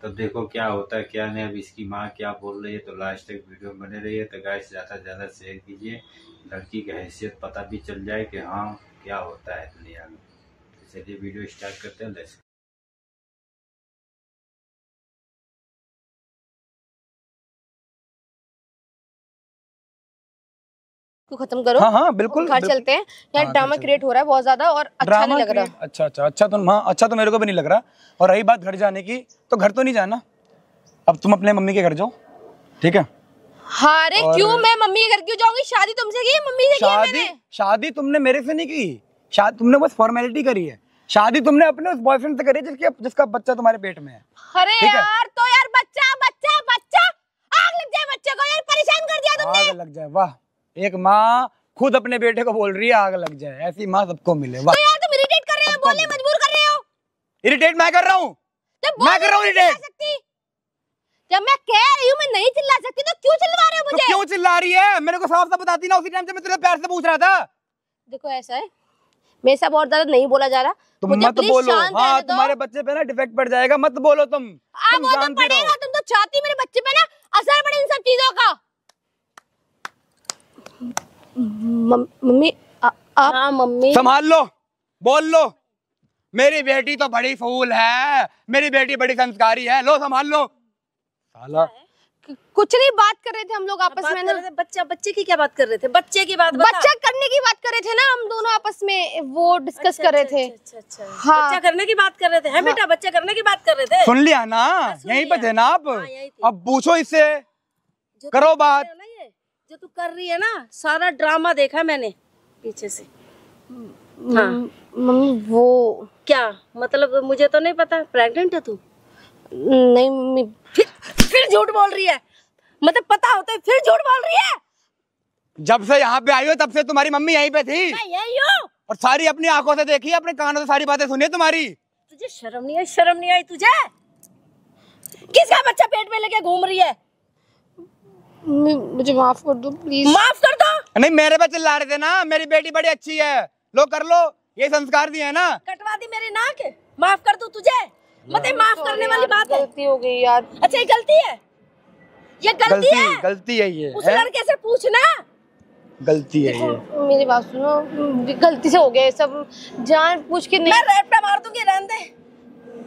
तब देखो क्या होता है क्या नहीं। अब इसकी माँ क्या बोल रही है, तो लास्ट तक वीडियो बने रही है। तो गाइस ज्यादा से ज्यादा शेयर कीजिए, लड़की की हैसियत पता भी चल जाए कि हाँ क्या होता है दुनिया में। तो चलिए वीडियो स्टार्ट करते हैं। लेट्स को खत्म करो। हाँ बिल्कुल, घर चलते हैं, यहाँ ड्रामा क्रिएट हो रहा है बहुत ज्यादा और अच्छा नहीं लग रहा। अच्छा तो मेरे को भी नहीं लग रहा। और रही बात घर जाने की, तो घर तो नहीं जाना, अब तुम अपने मम्मी के घर जाओ, ठीक है? हाँ, अरे क्यों मैं मम्मी के घर क्यों जाऊंगी? शादी तुमसे की, मम्मी से की है मैंने। शादी तुमने मेरे से नहीं की, शादी तुमने बस फॉर्मेलिटी करी है। शादी तुमने अपने उस बॉयफ्रेंड से करी है जिसका बच्चा तुम्हारे पेट में है। अरे यार तो यार बच्चा आग लग जाए बच्चे को, यार परेशान कर दिया तुमने। आग लग जाए, वाह! एक माँ खुद अपने बेटे को बोल रही है आग लग जाए, ऐसी माँ सबको मिले, वाह! तो यार तुम इरिटेट कर रहे हो, बोलने मजबूर कर रहे हो। इरिटेट मैं कर रहा हूँ, मैं कर रहा हूँ इरिटेट। जब मैं कह रही हूँ मैं नहीं चिल्ला सकती तो क्यों चिल्ला रहे हो मुझे? तो क्यों चिल्ला रही है? मेरे को साफ साफ बताती ना उसी टाइम से, मैं तुझे प्यार से पूछ रहा था। देखो ऐसा है, मेरे साथ बहुत ज्यादा नहीं बोला जा रहा, तुम मत बोलो। हाँ तुम्हारे बच्चे पे ना डिफेक्ट पड़ जाएगा, मत बोलो तुम। वो तो पड़ेगा, तुम तो चाहती मेरे बच्चे पे ना असर पड़े इन सब चीजों का। मम्मी आप मम्मी संभाल लो, बोल लो। मेरी बेटी तो बड़ी फूल है, मेरी बेटी बड़ी संस्कारी है, लो संभाल लो। साला कुछ नहीं, बात कर रहे थे हम लोग आपस में ना। बच्चे की क्या बात कर रहे थे? बच्चे की बात, बच्चा करने की बात कर रहे थे ना हम दोनों आपस में, वो डिस्कस कर रहे थे। हाँ, बच्चा करने की बात कर रहे थे। बेटा बच्चा करने की बात कर रहे थे। सुन लिया ना, यहीं पे थे ना आप? अब पूछो इससे, करो बात। जो तू कर रही है ना, सारा ड्रामा देखा मैंने पीछे से। हाँ मम्मी वो क्या मतलब, मुझे तो नहीं पता। प्रेग्नेंट है तू? नहीं मम्मी। फिर झूठ बोल रही है, मतलब पता होता है फिर झूठ बोल रही है। जब से यहाँ पे आई हो तब से तुम्हारी मम्मी यहीं पे थी। मैं यही हूँ, और सारी अपनी आंखों से देखी, अपने कानों से सारी बातें सुनी तुम्हारी। तुझे शर्म नहीं आई? शर्म नहीं आई तुझे? किसका बच्चा पेट में लेके घूम रही है? मुझे माफ कर दो प्लीज। माफ कर दो? नहीं मेरे पे चिल्ला रहे थे ना, मेरी बेटी बड़ी अच्छी है, लो कर लो, ये संस्कार दिए है ना। कटवा दी मेरी नाक, माफ कर दो तुझे? मतलब माफ करने वाली बात है? गलती हो गई यार। अच्छा ये गलती है, ये गलती है? गलती है ये, उस लड़के से पूछना। गलती है ये। मेरी बात सुनो, गलती से हो गया सब, जान पूछ के नहीं। मैं रैपटा मार दूंगी, रहने दे,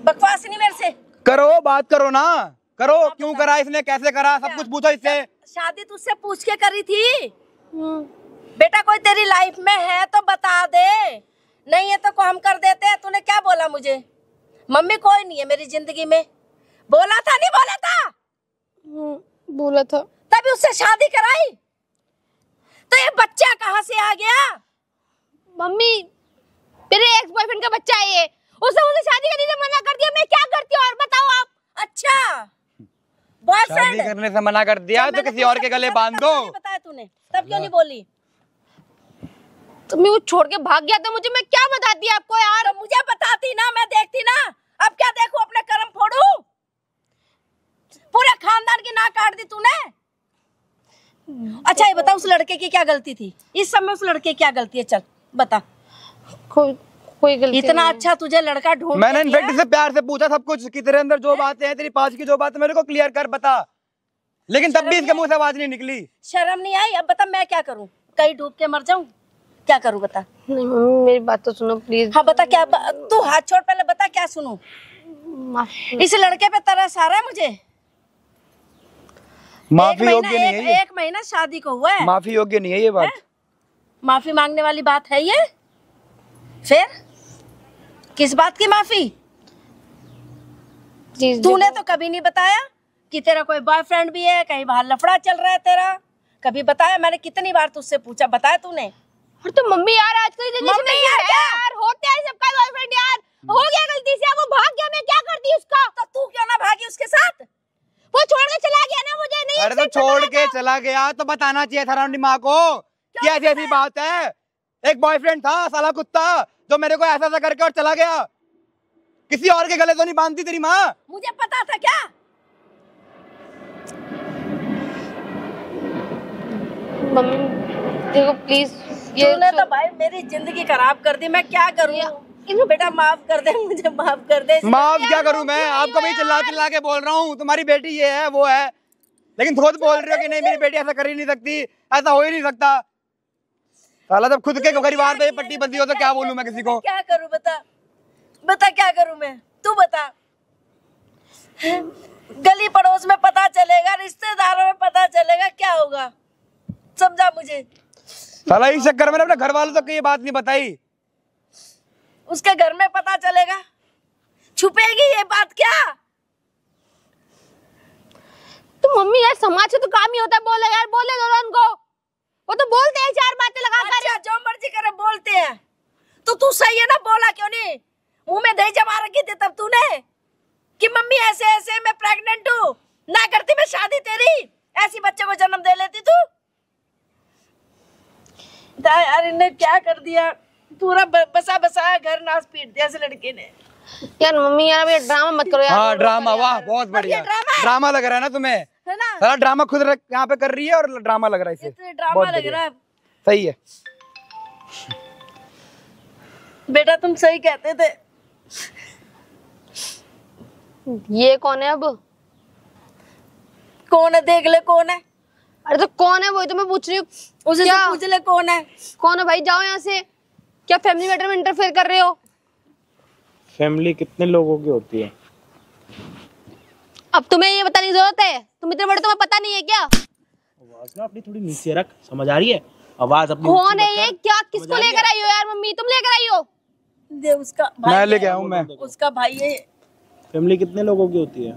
बकवास नहीं मेरे से करो, बात करो ना, करो। क्यों करा इसने, कैसे करा, सब कुछ पूछो इससे। शादी तुझसे पूछ के करी थी? बेटा कोई तेरी लाइफ में है तो बता दे। नहीं है तो को हम कर देते हैं। तूने क्या बोला मुझे? मम्मी कोई नहीं है मेरी जिंदगी में। बोला था नहीं बोला था? बोला था। तभी उससे शादी कराई। तो ये बच्चा कहाँ से आ गया? मम्मी मेरे एक्स बॉयफ्रेंड का बच्चा है ये। उसने मुझे शादी करने से मना कर दिया। मैं क्या करती हूँ और बताओ आप? अच्छा बॉयफ्रेंड शादी करने से मना कर दिया तो किसी और के गले बांध दो। बताया तूने तब क्यों नहीं बोली? तुम्हें वो छोड़ के भाग गया तो मुझे मैं क्या बताती आपको यार? तो मुझे बताती ना, मैं देखती ना। अब क्या देखूं, अपने कर्म फोड़ू? पूरे खानदान की नाक काट दी तूने। अच्छा ये बता उस लड़के की क्या गलती थी? इस समय उस लड़के की क्या गलती है? चल बता। कोई गलती इतना अच्छा तुझे लड़का ढूंढ मैंने इनफैक्ट इससे प्यार से पूछा सब कुछ कि तेरे अंदर जो बातें हैं, तेरी पास की जो बात है मेरे को क्लियर कर बता, लेकिन तब भी इसके मुंह से आवाज नहीं निकली। शर्म नहीं आई? अब बता मैं क्या करूं? कहीं डूब के मर जाऊं? क्या करूं बता? नहीं मम्मी मेरी बात तो सुनो प्लीज। हाँ बता क्या? तू हाथ छोड़, पहले बता क्या सुनूं? इस लड़के पे तरस आ रहा है मुझे। माफी योग्य नहीं है ये। 1 महीना शादी को हुआ है। माफी योग्य नहीं है ये बात। माफी मांगने वाली बात है ये? फिर किस बात की माफी? तूने तो कभी नहीं बताया कि तेरा कोई बॉयफ्रेंड भी है, कहीं बाहर लफड़ा चल रहा है तेरा। कभी बताया? मैंने कितनी बार तुझसे पूछा, बताया तूने? और तो मम्मी यार आजकल जनरेशन में यार होते हैं सबका बॉयफ्रेंड यार। हो गया गलती से, वो भाग गया, मैं क्या करती उसका? तो तू क्यों ना भागी उसके साथ? वो छोड़ के चला गया ना मुझे। नहीं अरे तो छोड़ के चला गया तो बताना चाहिए था रानी माँ को कि ऐसी ऐसी बात है। एक बॉयफ्रेंड था साला कुत्ता जो मेरे को ऐसा करके और चला गया। किसी और के गले तो नहीं बांधती तेरी माँ? मुझे पता था क्या? मम्मी देखो प्लीज, तूने तो भाई मेरी जिंदगी खराब कर दी। मैं क्या करूं? बेटा माफ कर दे मुझे, माफ कर दे। माफ क्या करूं मैं? आपको भी चिल्ला चिल्ला के बोल रहा हूँ तुम्हारी बेटी ये है वो है, लेकिन खुद बोल रहे हो कि नहीं मेरी बेटी ऐसा कर ही नहीं सकती, ऐसा हो ही नहीं सकता। साला जब खुद के परिवार पे पट्टी बंदी हो तो क्या बोलूं मैं किसी को? क्या करूं बता? बता क्या करूं मैं? तू बता। गली पड़ोस में पता चलेगा, रिश्तेदारों में पता चलेगा, क्या होगा? समझा मुझे? साला इस चक्कर में अपने घर वालों तक ये बात नहीं बताई। उसके घर में पता चलेगा, छुपेगी ये बात क्या? तो मम्मी यार समाज से तो काम ही होता है, बोले यार, बोले दो उनको। वो तो बोलते हैं 4 बातें लगा कर। अच्छा जो मर्जी करे बोलते हैं। तो तू सही है ना, बोला क्यों नहीं? मुंह में दही जमा रखी थी तब तूने कि मम्मी ऐसे ऐसे मैं प्रेग्नेंट हूँ, ना करती मैं शादी तेरी, ऐसी बच्चे को जन्म दे लेती तू। यार इन्हें क्या कर दिया, पूरा बसा बसाया घर नाश पीट दिया इस लड़के ने। यार मम्मी यार अब ये ड्रामा मत करो यार। हाँ ड्रामा, वाह बहुत बढ़िया। ड्रामा लग रहा है ना तुम्हें? है ना? साला ड्रामा खुद यहाँ पे कर रही है और ड्रामा लग रहा है इसे। ड्रामा लग रहा है। सही है बेटा तुम सही कहते थे। ये कौन है अब? कौन है देख ले कौन है। अरे तो कौन है वही तो मैं पूछ रही हूँ। उसे से पूछ ले कौन है। कौन है भाई? जाओ यहाँ से। क्या फैमिली मैटर में इंटरफेयर कर रहे हो? फैमिली कितने लोगों की होती है? अब तुम्हें ये बताने की जरूरत है? तुम इतने बड़े, तुम्हें पता नहीं है क्या? आवाज ना अपनी थोड़ी नीचे रख, समझ आ रही है? आवाज अपनी कौन है ये? क्या किसको लेकर आई हो यार? मम्मी तुम लेकर आई हो? दे उसका भाई, मैं लेके आया हूँ। मैं उसका भाई है। फैमिली कितने लोगों की होती है?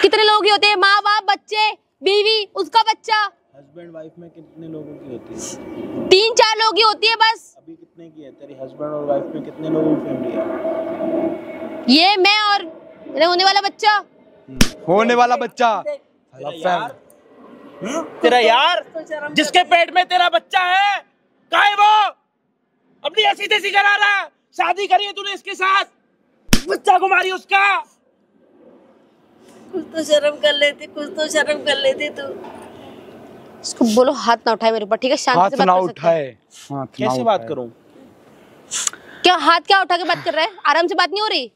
कितने लोग ही होते हैं? माँ बाप, बच्चे, बीवी, उसका बच्चा। हस्बैंड वाइफ में कितने लोगों की होती है? 3-4 लोग ही होती है बस। अभी कितने की है? तेरी हस्बैंड और वाइफ में कितने लोगों की फैमिली है? ये मैं और मेरे होने वाला बच्चा। होने वाला बच्चा तेरा यार जिसके पेट में तेरा बच्चा है, कहाँ है वो? अपनी ऐसी तैसी करा रहा है, शादी करी है तूने इसके साथ, बच्चा को मारी उसका। कुछ तो शर्म कर लेती, कुछ तो शर्म कर लेती तू। इसको बोलो हाथ ना उठाए मेरे ऊपर, ठीक है? शांति से बात कर सकते हैं। कैसे बात करूं? क्या हाथ क्या उठा के बात कर रहा है? आराम से बात नहीं हो रही?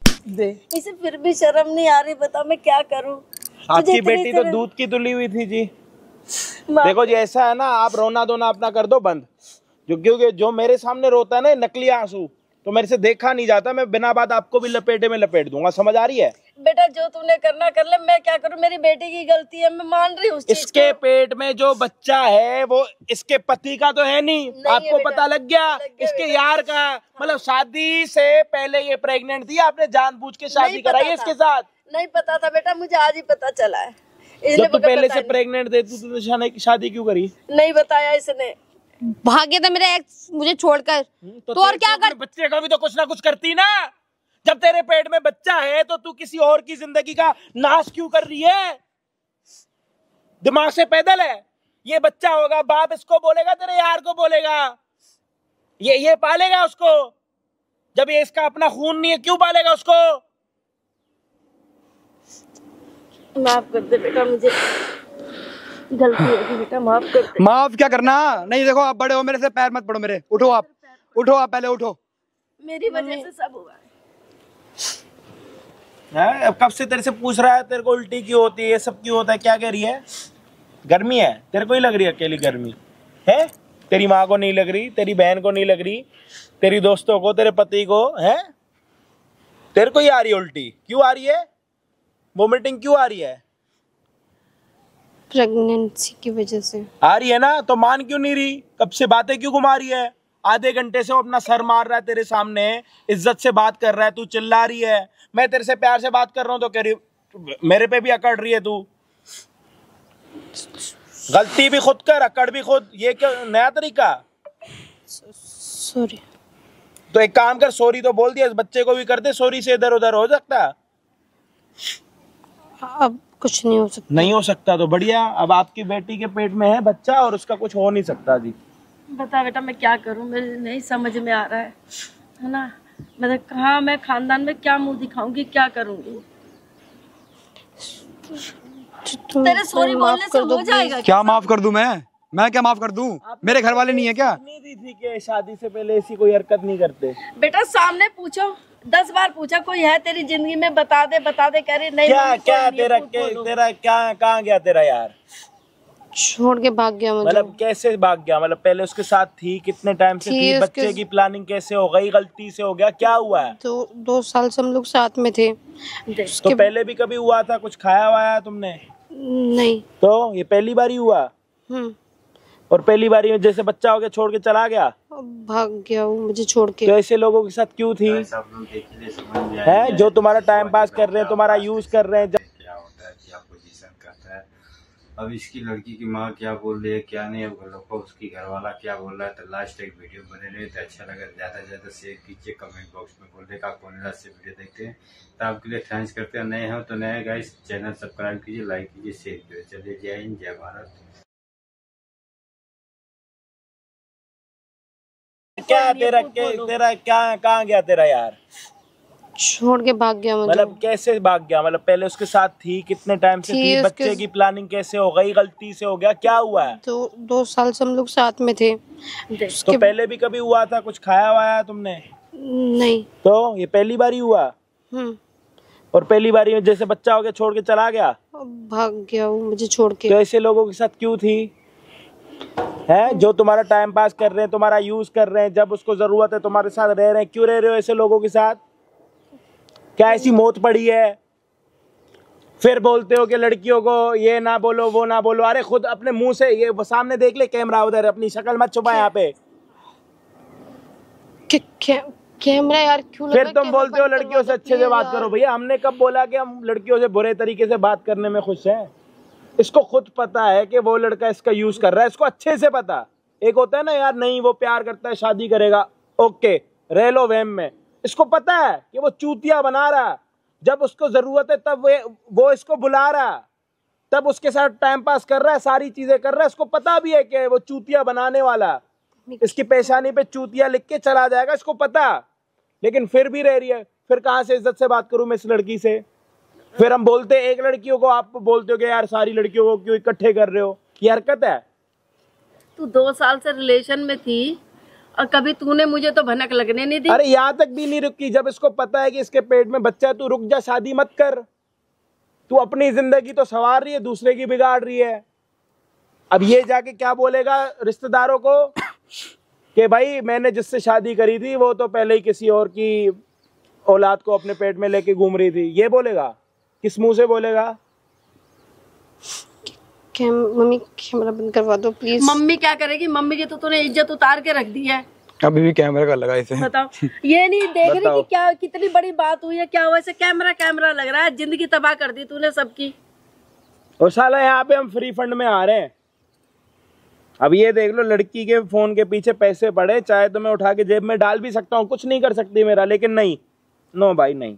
इसे फिर भी शर्म नहीं आ रही, बता मैं क्या करूं? आपकी बेटी तो दूध की तुली हुई थी जी। देखो जी ऐसा है ना, आप रोना धोना अपना कर दो बंद, क्योंकि जो मेरे सामने रोता है ना नकली आंसू, तो मेरे से देखा नहीं जाता। मैं बिना बात आपको भी लपेटे में लपेट दूंगा, समझ आ रही है? बेटा जो तूने करना कर ले, मैं क्या करूं, मेरी बेटी की गलती है, मैं मान रही हूँ उस चीज इसके को। पेट में जो बच्चा है वो इसके पति का तो है नहीं, आपको बेटा, पता लग गया इसके यार का। मतलब शादी से पहले ये प्रेग्नेंट थी, आपने जानबूझ के शादी कराई है इसके साथ? नहीं पता था बेटा, मुझे आज ही पता चला है। जब तू पहले से प्रेग्नेंट थे तो शादी क्यों करी? नहीं बताया इसने। भाग गया था मेरा एक्स मुझे छोड़कर। तो और क्या कर, बच्चे का भी तो कुछ ना कुछ करती ना। जब तेरे पेट में बच्चा है तो तू किसी और की जिंदगी का नाश क्यों कर रही है? दिमाग से पैदल है। ये बच्चा होगा, बाप इसको बोलेगा, तेरे यार को बोलेगा, ये पालेगा उसको। जब ये इसका अपना खून नहीं है, क्यों पालेगा उसको? माफ कर दे बेटा, मुझे गलती हो गई बेटा, माफ कर दे। माफ क्या करना? नहीं देखो, आप बड़े हो, मेरे से पैर मत पड़ो मेरे। उठो आप, उठो आप, पहले उठो। मेरी वजह से सब हुआ है? अब कब से तेरे से पूछ रहा है, तेरे को उल्टी क्यों होती है, ये सब क्यों होता है, क्या कह रही है? गर्मी है? तेरे को ही लग रही है अकेली गर्मी है? तेरी माँ को नहीं लग रही, तेरी बहन को नहीं लग रही, तेरी दोस्तों को, तेरे पति को है? तेरे को ही आ रही है उल्टी? क्यों आ रही है? वोमिटिंग क्यों आ रही है? प्रेगनेंसी की वजह से आ रही है ना, तो मान क्यों नहीं रही? कब से बातें क्यों घुमा रही है? आधे घंटे से वो अपना सर मार रहा है तेरे सामने, इज्जत से बात कर रहा है, तू चिल्ला रही है। मैं तेरे से प्यार से बात कर रहा हूँ तो कह रही मेरे पे भी अकड़ रही है तू। गलती भी खुद कर, अकड़ भी खुद, ये क्या नया तरीका? सॉरी। तो एक काम कर, सॉरी तो बोल दिया, इस बच्चे को भी कर दे सॉरी से, इधर उधर हो सकता? अब कुछ नहीं हो सकता। नहीं हो सकता तो बढ़िया। अब आपकी बेटी के पेट में है बच्चा और उसका कुछ हो नहीं सकता जी। बता बेटा, मैं क्या करूं, मेरे नहीं समझ में आ रहा है ना। मतलब कहाँ मैं खानदान में क्या मुंह दिखाऊंगी, क्या करूंगी? तेरे सॉरी बोलने से हो जाएगा? क्या माफ कर दूं मैं क्या माफ कर दूं? मेरे घर वाले नहीं है क्या? दी थी कि शादी से पहले ऐसी कोई हरकत नहीं करते? बेटा सामने पूछो, 10 बार पूछा कोई है तेरी जिंदगी में, बता दे कह रही नहीं। क्या तेरा क्या कहाँ गया तेरा यार? छोड़ के भाग गया मुझे। मतलब कैसे भाग गया? मतलब पहले उसके साथ थी, कितने टाइम से थी? बच्चे की प्लानिंग कैसे हो गई? गलती से हो गया? क्या हुआ है? तो 2 साल से हम लोग साथ में थे। तो पहले भी कभी हुआ था? कुछ खाया वाया तुमने? नहीं। तो ये पहली बार ही हुआ? और पहली बारी में जैसे बच्चा हो गया छोड़ के चला गया? भाग गया वो मुझे छोड़ के। तो ऐसे लोगों के साथ क्यों थी? है जो तुम्हारा टाइम पास कर रहे हैं, तुम्हारा यूज कर रहे हैं। क्या होता है, क्या पोजीशन करता है। अब इसकी लड़की की माँ क्या बोल रही है, क्या नहीं, अब लोग को उसकी घर वाला क्या बोल रहा है। तो लास्ट एक वीडियो बने रहे तो अच्छा लगा, ज्यादा से ज्यादा शेयर कीजिए, कमेंट बॉक्स में बोल देगा कौन से वीडियो देखते हैं। तो आपके लिए थैंक्स करते हैं। नए हो तो नए गाइस, चैनल सब्सक्राइब कीजिए, लाइक कीजिए, शेयर कीजिए। चलिए, जय हिंद, जय भारत। क्या तेरा क्या कहाँ गया तेरा यार? छोड़ के भाग गया मुझे। मतलब कैसे भाग गया? मतलब पहले उसके साथ थी, कितने टाइम से थी? बच्चे की प्लानिंग कैसे हो गई? गलती से हो गया? क्या हुआ है? तो 2 साल से हम लोग साथ में थे। तो पहले भी कभी हुआ था? कुछ खाया वाया तुमने? नहीं। तो ये पहली बार ही हुआ? और पहली बारी में जैसे बच्चा हो गया छोड़ के चला गया? भाग गया वो मुझे छोड़ के। तो ऐसे लोगों के साथ क्यों थी? है जो तुम्हारा टाइम पास कर रहे हैं, तुम्हारा यूज कर रहे हैं, जब उसको जरूरत है तुम्हारे साथ रह रहे हैं, क्यों रह रहे हो ऐसे लोगों के साथ? क्या ऐसी मौत पड़ी है? फिर बोलते हो कि लड़कियों को ये ना बोलो, वो ना बोलो। अरे खुद अपने मुंह से, ये सामने देख ले कैमरा, उधर अपनी शक्ल मत छुपा यहाँ पे। कैमरा यार क्यों फिर तुम बोलते हो लड़कियों से अच्छे से बात करो। भैया हमने कब बोला कि हम लड़कियों से बुरे तरीके से बात करने में खुश हैं? इसको खुद पता है कि वो लड़का इसका यूज कर रहा है, इसको अच्छे से पता। एक होता है ना यार, नहीं वो प्यार करता है, शादी करेगा, ओके रह लो वहम में। इसको पता है कि वो चूतिया बना रहा, जब उसको जरूरत है तब वो इसको बुला रहा, तब उसके साथ टाइम पास कर रहा है, सारी चीजें कर रहा है। इसको पता भी है कि वो चूतिया बनाने वाला, इसकी पेशानी पे चूतिया लिख के चला जाएगा, इसको पता, लेकिन फिर भी रह रही है। फिर कहाँ से इज्जत से बात करूं मैं इस लड़की से? फिर हम बोलते हैं एक लड़कियों को, आप बोलते हो कि यार सारी लड़कियों को क्यों इकट्ठे कर रहे हो? ये हरकत है। तू 2 साल से रिलेशन में थी और कभी तूने मुझे तो भनक लगने नहीं दी। अरे यहाँ तक भी नहीं रुकी, जब इसको पता है कि इसके पेट में बच्चा है, तू रुक जा, शादी मत कर। तू अपनी जिंदगी तो संवार रही है, दूसरे की बिगाड़ रही है। अब ये जाके क्या बोलेगा रिश्तेदारों को कि भाई मैंने जिससे शादी करी थी वो तो पहले ही किसी और की औलाद को अपने पेट में लेके घूम रही थी, ये बोलेगा? किस मुंह से बोलेगा? मम्मी कैमरा बंद करवा दो प्लीज। मम्मी क्या करेगी? मम्मी की तो तूने इज्जत उतार के रख दी है। अभी भी कैमरा का लगा इसे। बताओ, ये नहीं देख रही कि क्या कितनी बड़ी बात हुई है, क्या हुआ? ऐसे कैमरा लग रहा है, जिंदगी तबाह कर दी तूने सबकी। और साला यहाँ पे हम फ्री फंड में आ रहे हैं। अब ये देख लो, लड़की के फोन के पीछे पैसे पड़े, चाहे तो मैं उठा के जेब में डाल भी सकता हूँ, कुछ नहीं कर सकती मेरा, लेकिन नहीं, नो भाई नहीं।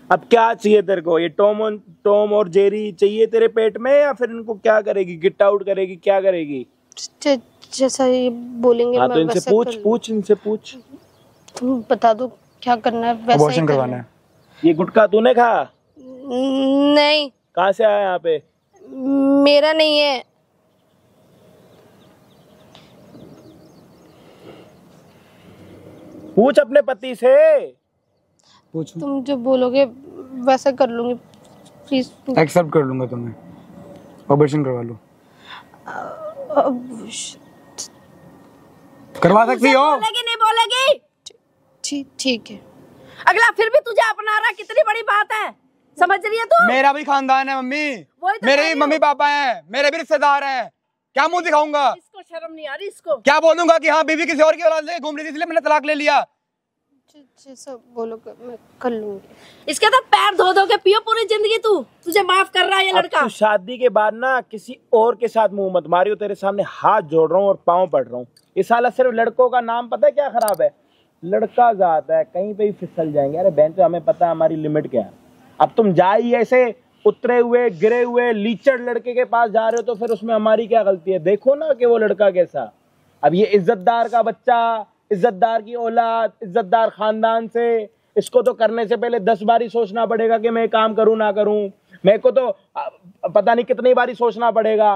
अब क्या चाहिए तेरे को? ये टॉम और जेरी चाहिए तेरे पेट में, या फिर इनको क्या करेगी? गिट आउट करेगी? क्या करेगी? जैसा ये बोलेंगे हाँ, मैं तो इनसे वैसा पूछ इनसे पूछ। तुम बता दो क्या करना है, वैसा ही अबॉर्शन करना करवाना है। है। ये गुटखा तूने खा? नहीं, कहाँ से आया यहाँ पे? मेरा नहीं है। पूछ अपने पति से। पूछो। तुम जो बोलोगे वैसा कर लूंगी, प्लीज। एक्सेप्ट कर लूंगा तुम्हें, ऑपरेशन करवा लो। करवा सकती हो? बोलेगी नहीं बोलेगी? ठीक है। अगला फिर भी तुझे अपना रहा, कितनी बड़ी बात है, समझ रही है तू? मेरा भी खानदान है मम्मी, वही तो मेरे कह भी रही मम्मी पापा हैं, मेरे भी रिश्तेदार हैं। क्या मुंह दिखाऊंगा? इसको शर्म नहीं आ रही? इसको क्या बोलूंगा कि हाँ बीवी किसी और की औलाद लेके घूम रही थी इसलिए मैंने तलाक ले लिया? जैसा बोलोगे मैं कर लूंगी। इसके तो पैर धो धो के पियो पूरी जिंदगी, तू तुझे माफ कर रहा है ये अब लड़का। तू शादी के बाद ना किसी और के साथ मुंह मत मारियो, तेरे सामने हाथ जोड़ रहा हूँ और पाँव पड़ रहा हूँ। ये साला सिर्फ लड़कों का नाम पता है क्या खराब है? लड़का जात है, कहीं पे भी फिसल जाएंगे। अरे बहन, तो हमें पता है हमारी लिमिट क्या है। अब तुम जा ही ऐसे उतरे हुए गिरे हुए लीचड़ लड़के के पास जा रहे हो, तो फिर उसमें हमारी क्या गलती है? देखो ना कि वो लड़का कैसा। अब ये इज्जतदार का बच्चा, इज्जतदार की औलाद, इज्जतदार खानदान से, इसको तो करने से पहले 10 बारी सोचना पड़ेगा कि मैं काम करूं ना करूं। मेरे को तो पता नहीं कितनी बारी सोचना पड़ेगा।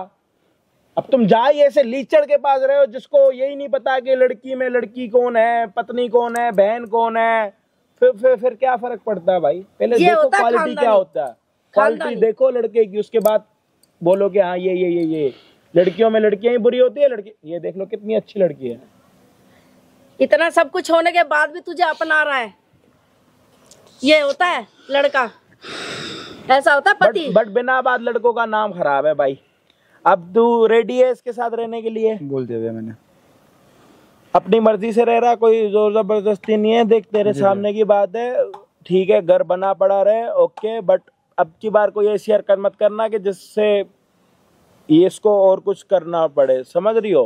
अब तुम जाइए ऐसे लीचड़ के पास रहे हो जिसको यही नहीं पता कि लड़की में लड़की कौन है, पत्नी कौन है, बहन कौन है। फिर क्या फर्क पड़ता है भाई? पहले देखो क्वालिटी क्या होता है, क्वालिटी देखो लड़के की, उसके बाद बोलो कि हाँ ये लड़कियों में लड़कियां ही बुरी होती है। लड़की ये देख लो कितनी अच्छी लड़की है। इतना सब कुछ होने के बाद भी तुझे अपना रहा है, ये होता है लड़का? ऐसा होता है पति? बट बिना बात लड़कों का नाम खराब है भाई। अब तू रेडी है इसके साथ रहने के लिए? बोल दिया मैंने, अपनी मर्जी से रह रहा, कोई जोर जबरदस्ती नहीं है। देख तेरे सामने की बात है, ठीक है, घर बना पड़ा रहे, ओके, बट अब की बार कोई ऐसी हरकत मत करना कि जिससे ये इसको और कुछ करना पड़े, समझ रही हो?